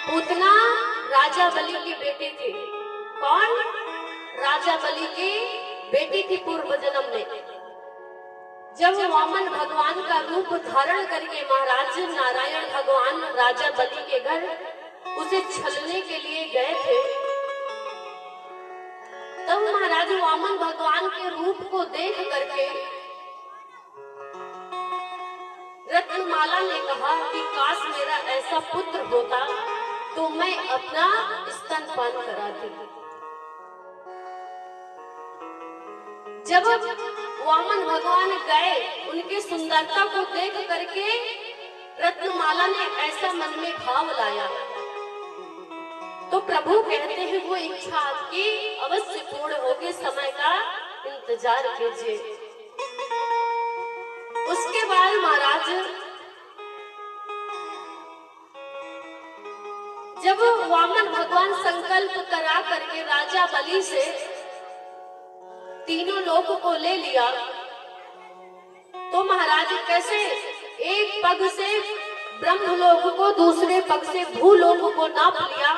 पूतना राजा बलि की बेटी थी। कौन? राजा बलि की बेटी थी पूर्व जन्म में। जब वामन भगवान का रूप धारण करके महाराज नारायण भगवान राजा बलि के घर उसे छलने के लिए गए थे, तब महाराज वामन भगवान के रूप को देख करके रत्नमाला ने कहा कि काश मेरा ऐसा पुत्र होता तो मैं अपना स्तनपान कराती। जब वामन भगवान गए, उनकी सुंदरता को देख करके रत्नमाला ने ऐसा मन में भाव लाया, तो प्रभु कहते हैं वो इच्छा आपकी अवश्य पूर्ण होगी, समय का इंतजार कीजिए। उसके बाद महाराज जब वामन भगवान संकल्प करा करके राजा बलि से तीनों लोक को ले लिया, तो महाराज कैसे एक पग से ब्रह्मलोक को दूसरे पग से भूलोक को नाप लिया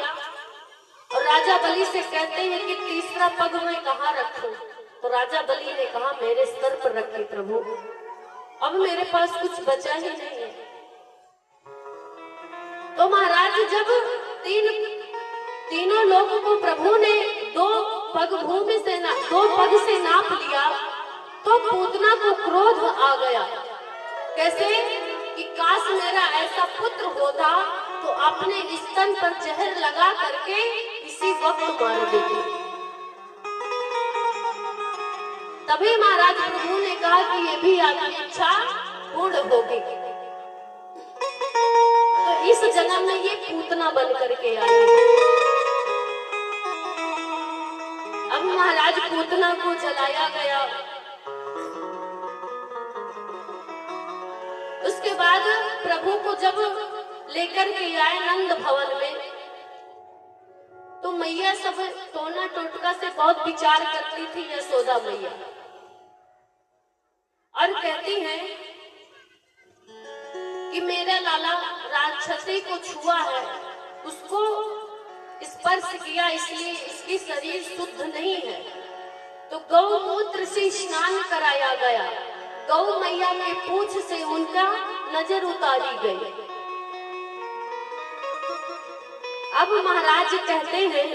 और राजा बलि से कहते हैं कि तीसरा पग मैं कहाँ रखूं? तो राजा बलि ने कहा मेरे स्तर पर रखिए प्रभु, अब मेरे पास कुछ बचा ही नहीं है। तो महाराज जब तीनों लोगों को प्रभु ने दो पग से नाप लिया, तो पूतना को क्रोध आ गया। कैसे? कि काश मेरा ऐसा पुत्र होता तो अपने स्तन पर जहर लगा करके इसी वक्त मार देती। तभी महाराज प्रभु ने कहा कि ये भी आपकी इच्छा पूर्ण होगी। तो इस जन्म में ये पूतना बन करके आई। अब महाराज पूतना को जलाया गया। उसके बाद प्रभु को जब लेकर के आए नंद भवन में, तो मैया सब टोना टोटका से बहुत विचार करती थी यशोदा मैया, और कहती हैं कि मेरा लाला राक्षसी को छुआ है, उसको स्पर्श किया, इसलिए इसकी शरीर शुद्ध नहीं है। तो गौमूत्र से स्नान कराया गया, गौ मैया के पूंछ से उनका नजर उतारी गई। अब महाराज कहते हैं